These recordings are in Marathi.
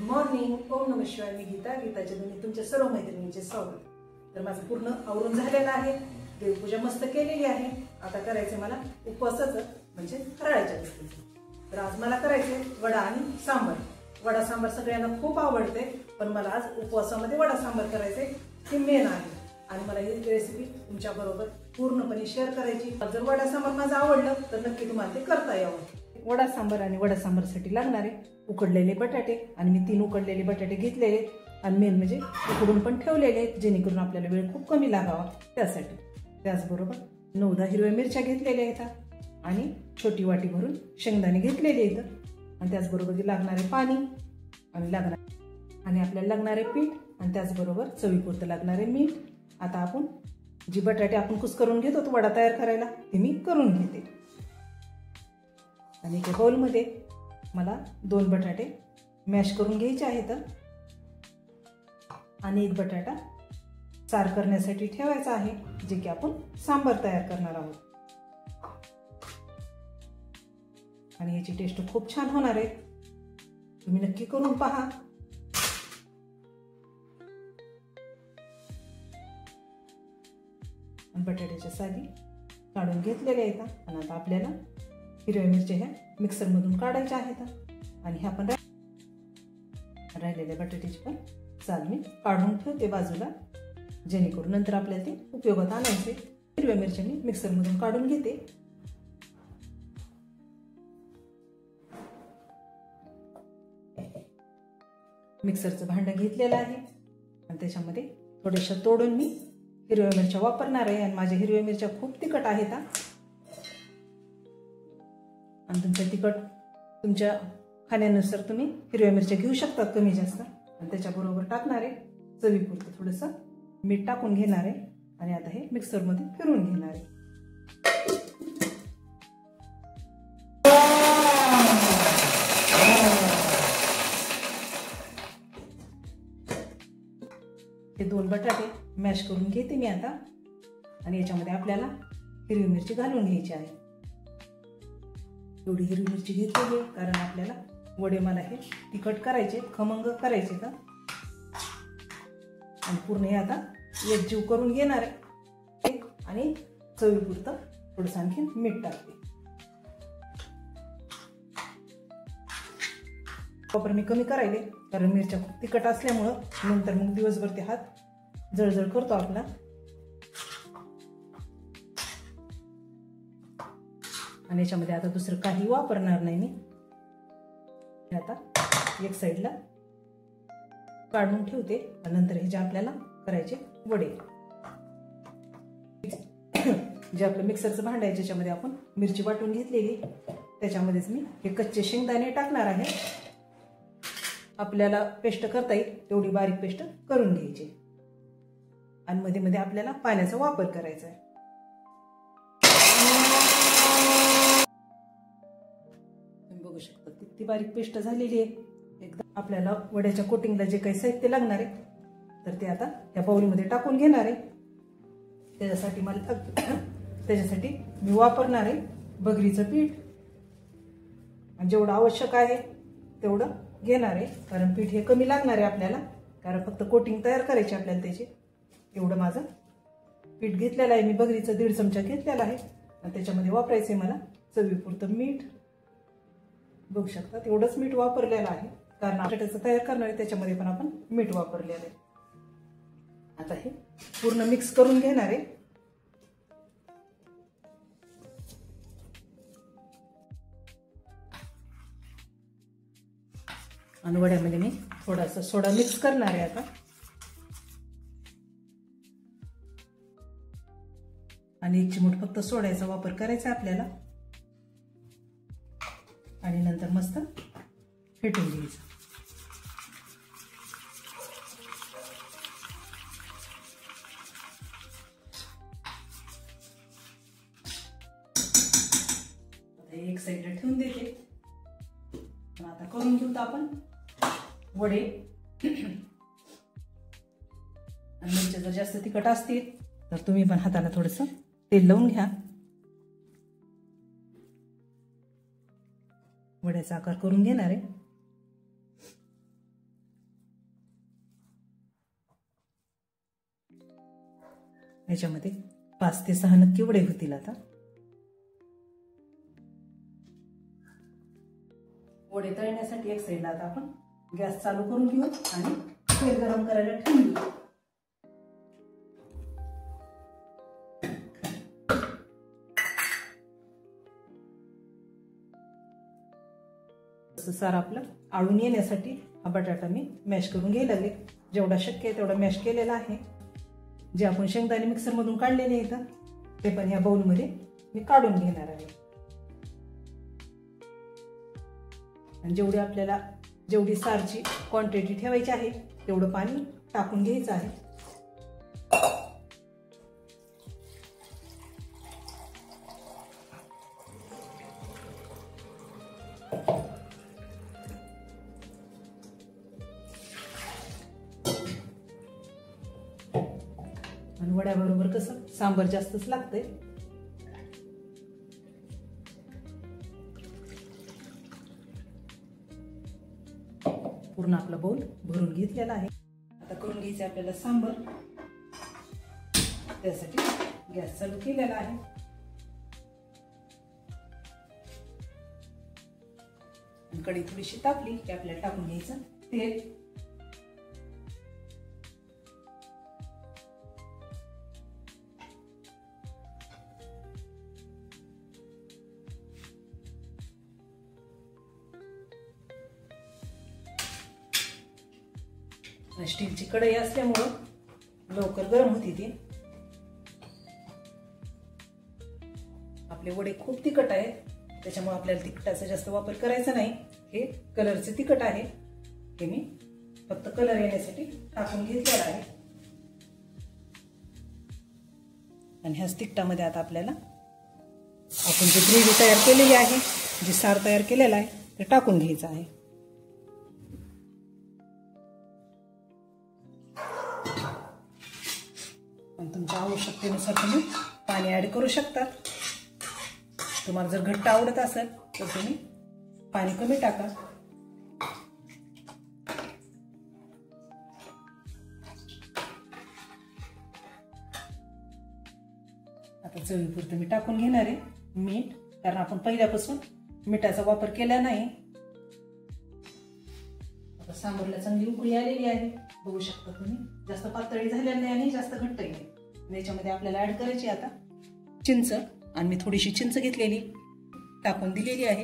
मॉर्निंग. ओम नमः शिवाय. मी गीताच्या दोन्ही तुमच्या सर्व मैत्रिणींचे स्वागत. तर माझं पूर्ण आवरून झालेलं आहे. देवपूजा मस्त केलेली आहे. आता करायचे मला उपवासाचं म्हणजे फराळाच्या गोष्टी. तर आज मला करायचे वडा आणि सांबार. वडा सांबार सगळ्यांना खूप आवडते, पण मला आज उपवासामध्ये वडा सांबार करायचे हे मेन आहे. आणि मला ही रेसिपी तुमच्या बरोबर पूर्णपणे शेअर करायची. जर वडा सांबार माझं आवडलं तर नक्की तुम्हाला ते करता यावं. वडा सांबार आणि वडा सांबारसाठी लागणारे उकडलेले बटाटे, आणि मी 3 उकडलेले बटाटे घेतलेले आणि मेन म्हणजे उकडून पण ठेवलेले आहेत, जेणेकरून आपल्याला वेळ खूप कमी लागावा त्यासाठी. त्याचबरोबर 9-10 हिरव्या मिरच्या घेतलेल्या आहेत आणि छोटी वाटी भरून शेंगदाणे घेतलेले आहेत. आणि त्याचबरोबर लागणारे पाणी आणि आपल्याला लागणारे पीठ आणि त्याचबरोबर चवीपुरतं लागणारे मीठ. आता आपण जी बटाटे आपण कुस्करून घेतो तो वडा तयार करायला ते मी करून घेते. आणि एका बाउलमध्ये मला 2 बटाटे मॅश करून घ्यायचे आहेत आणि 1 बटाटा सार करण्यासाठी ठेवायचा आहे, जे की आपण सांबार तयार करणार आहोत. आणि याची टेस्ट खूप छान होणार आहे, तुम्ही नक्की करून पहा. बटाट्याच्या साली काढून घेतलेल्या आहेत आणि आता आपल्याला हिरव्या मिरच्या ह्या मिक्सरमधून काढायच्या आहेत. आणि ह्या पण राहिलेल्या बटाट्याची पण साल मी काढून ठेवते बाजूला, जेणेकरून नंतर आपल्याला ते उपयोगात आणायचे. हिरव्या मिरच्या मी मिक्सरमधून काढून घेते. मिक्सरचं भांडं घेतलेलं आहे आणि त्याच्यामध्ये थोड्याशा तोडून मी हिरव्या मिरच्या वापरणार आहे. आणि माझ्या हिरव्या मिरच्या खूप तिखट आहेत आणि तुमचं तिखट तुमच्या खाण्यानुसार तुम्ही हिरव्या मिरच्या घेऊ शकता कमी जास्त. आणि त्याच्याबरोबर टाकणार आहे चवीपुरतं थोडंसं मीठ टाकून घेणार आहे आणि आता हे मिक्सरमध्ये फिरवून घेणार आहे. हे 2 बटाटे मॅश करून घेते मी आता. आणि याच्यामध्ये आपल्याला हिरवी मिरची घालून घ्यायची आहे. एवढी हिरवी मिरची घेतलेली आहे कारण आपल्याला वडे मला हे तिखट करायचे, खमंग करायचे का. आणि पूर्ण हे आता एकजीव करून घेणार आहे आणि चवीपुरतं थोडंसं आणखी मीठ टाकते. वापर मी कमी करायले कारण मिरच्या खूप तिखट असल्यामुळं नंतर मग दिवसभर ते हात जळजळ करतो आपला. आणि याच्यामध्ये आता दुसरं काही वापरणार नाही मी. आता एक साईडला काढून ठेवते. नंतर हे जे आपल्याला करायचे वडे, जे आपलं मिक्सरचं भांडं आहे ज्याच्यामध्ये आपण मिरची वाटून घेतलेली त्याच्यामध्येच मी हे कच्चे शेंगदाणे टाकणार आहे. आपल्याला पेस्ट करता येईल तेवढी बारीक पेस्ट करून घ्यायची आणि मध्ये मध्ये आपल्याला पाण्याचा वापर करायचा आहे. तुम्ही बघू शकता किती बारीक पेस्ट झालेली आहे. एकदम आपल्याला वड्याच्या कोटिंगला जे काही साहित्य लागणार आहे तर ते आता या बाउलमध्ये टाकून घेणार आहे. त्याच्यासाठी मी वापरणार आहे बगरीचं पीठ. आणि जेवढं आवश्यक आहे तेवढं घेणार आहे कारण पीठ हे कमी लागणार आहे आपल्याला, कारण फक्त कोटिंग तयार करायची आपल्याला त्याची. एवढं माझं पीठ घेतलेलं आहे मी. बगरीचं 1.5 चमचा घेतलेला आहे आणि त्याच्यामध्ये वापरायचं आहे मला चवीपुरतं मीठ. बघू शकता तेवढंच मीठ वापरलेलं आहे कारण बटाट्याचं तयार करणार आहे त्याच्यामध्ये पण आपण मीठ वापरलेलं आहे. आता हे पूर्ण मिक्स करून घेणार आहे. आणि वड्यामध्ये मी थोडासा सोडा मिक्स करणार आहे आता. आणि 1 चिमूट फक्त सोड्याचा वापर करायचा आपल्याला. आणि नंतर मस्त फेटून घ्यायचं. एक साईडला ठेवून देते. आता करून घेऊ आपण वडे. आणि मिरच्या जर जास्त तिखट असतील तर तुम्ही पण हाताला थोडंसं तेल लावून घ्या. वड्याचा आकार करून घेणार आहे. याच्यामध्ये 5 ते 6 नक्की वडे होतील. आता वडे तळण्यासाठी एक साईडला आता आपण गॅस चालू करून घेऊ आणि तेल गरम करायला ठेवून घेऊ. सार आपलं आळून येण्यासाठी हा बटाटा मी मॅश करून घ्यायला लागले. जेवढा शक्य आहे तेवढा मॅश केलेला आहे. जे आपण शेंगदाणे मिक्सर मधून काढलेले आहेत ते पण या बाउल मध्ये मी काढून घेणार आहे. आणि जेवढी सारची क्वांटिटी ठेवायची आहे तेवढं पाणी टाकून घ्यायचं आहे. आणि वड्याबरोबर कसं सांबार जास्तच लागतंय. पूर्ण आपला बाउल भरून घेतलेला आहे. आता करून घ्यायचं आपल्याला सांबार. त्यासाठी गॅस चालू केलेला आहे. कढई थोडीशी तापली की आपल्याला टाकून घ्यायचं तेल. स्टीलची कढई असल्यामुळं लवकर गरम होती ती. आपले वडे खूप तिखट आहेत त्याच्यामुळे आपल्याला तिखटाचा जास्त वापर करायचा नाही. हे कलरचे तिखट आहे. हे मी फक्त कलर येण्यासाठी टाकून घेतलेला आहे. आणि ह्याच तिखटामध्ये आता आपल्याला आपण जी ग्रेव्ही तयार केलेली आहे, जी सार तयार केलेला आहे ते टाकून घ्यायचं आहे. तुमच्या आवश्यकतेनुसार तुम्ही पाणी ऍड करू शकता. तुम्हाला जर घट्ट आवडत असेल तर तुम्ही पाणी कमी टाका. आता चवीपुरतं मी टाकून घेणार आहे मीठ, कारण आपण पहिल्यापासून मिठाचा वापर केला नाही. आता सांबारला चांगली उकळी आलेली आहे, बघू शकता तुम्ही. जास्त पातळी झालेली नाही आणि जास्त घट्टही नाही. याच्यामध्ये आपल्याला ऍड करायची आता चिंच. आणि मी थोडीशी चिंच घेतलेली टाकून दिलेली आहे.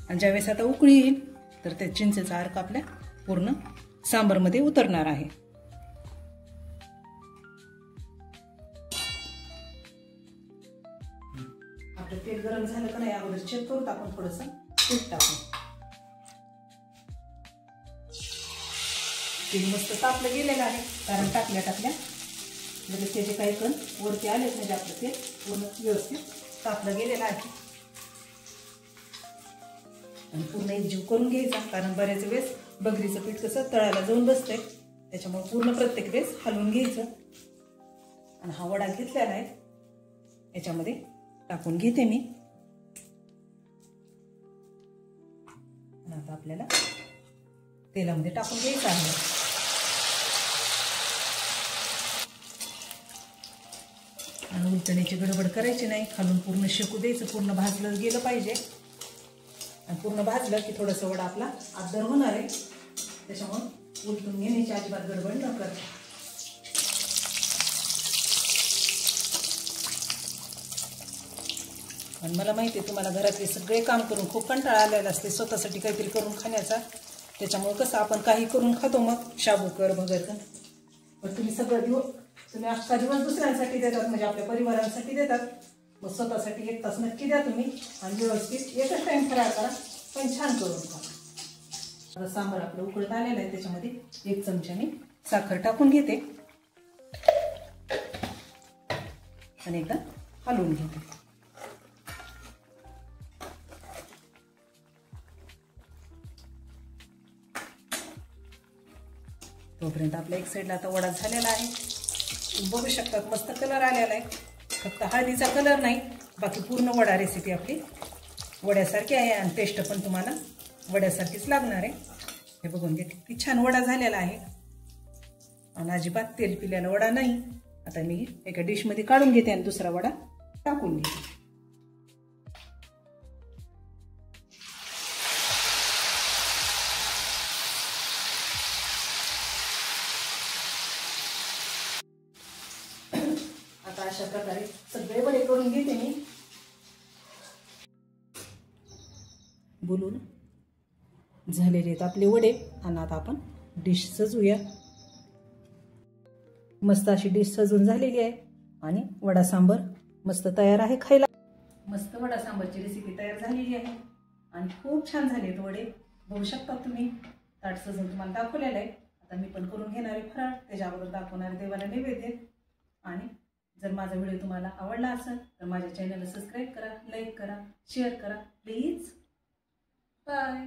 आणि ज्यावेळेस आता उकळी येईल तर त्या चिंचेचा अर्क आपल्या पूर्ण सांबारमध्ये उतरणार आहे. आपलं तेल गरम झालं का नाही अगोदर चेक करून आपण थोडंसं तूप टाकू. तेल मस्त तापलं गेलेलं आहे, कारण टाकल्या लगेच त्याचे काही कण वरती आलेच म्हणजे आपलं तेल पूर्ण व्यवस्थित तापलं गेलेलं आहे. आणि पूर्ण एकजीव करून घ्यायचा, कारण बऱ्याच वेळेस बगरीचं पीठ कसं तळायला जाऊन बसतंय, त्याच्यामुळे पूर्ण प्रत्येक वेळेस हलवून घ्यायचं. आणि हा वडा घेतलेला आहे याच्यामध्ये टाकून घेते मी. आणि आता आपल्याला तेलामध्ये टाकून घ्यायचं आहे. आणि उलटण्याची गडबड करायची नाही, खालून पूर्ण शेकू द्यायचं. पूर्ण भाजलं गेलं पाहिजे. आणि पूर्ण भाजलं की थोडंसं वडा आपला आदर होणार आहे, त्याच्यामुळे उलटून घेण्याची अजिबात गडबड न करता. आणि मला माहिती आहे तुम्हाला घरातले सगळे काम करून खूप कंटाळा आलेला असते स्वतःसाठी काहीतरी करून खाण्याचा. त्याच्यामुळे कसं आपण काही करून खातो, मग शाबू कर भगर कर, पण तुम्ही सगळं दिवस तुम्ही अख्खा दिवस दुसऱ्यांसाठी देतात, म्हणजे आपल्या परिवारांसाठी देतात. मग स्वतःसाठी 1 तास नक्की द्या तुम्ही. आणि व्यवस्थित एकच टाइम फराळ करा, पण छान करून खा. आता सांबार आपलं उकळत आलेलं आहे, त्याच्यामध्ये 1 चमचा मी साखर टाकून घेते आणि एकदा हलवून घेते. तोपर्यंत आपल्या एक साईडला आता वडा झालेला आहे. बघू शकतात मस्त कलर आलेला आहे. फक्त हळदीचा कलर नाही, बाकी पूर्ण वडा रेसिपी आपली वड्यासारखी आहे. आणि टेस्ट पण तुम्हाला वड्यासारखीच लागणार आहे. हे बघून घ्या किती छान वडा झालेला आहे. आणि अजिबात तेल पिलेला वडा नाही आता मी एका डिशमध्ये काढून घेते आणि दुसरा वडा टाकून घेते. आता अशा प्रकारे सगळे वडे करून घेते मी. बोलून झालेले आहेत आपले वडे आणि आता आपण डिश सजवूया. मस्त अशी डिश सजून झालेली आहे आणि वडा सांबर मस्त तयार आहे खायला. मस्त वडा सांबारची रेसिपी तयार झालेली आहे आणि खूप छान झाले आहेत वडे. बघू शकता तुम्ही. ताट सजून तुम्हाला दाखवलेलं आहे. आता मी पण करून घेणार आहे फराळ. त्याच्या अगोदर दाखवणारे देवाला नैवेद्य. आणि जर माझा व्हिडिओ तुम्हाला आवडला असेल तर माझ्या चॅनलला सबस्क्राईब करा, लाईक करा, शेअर करा प्लीज. बाय.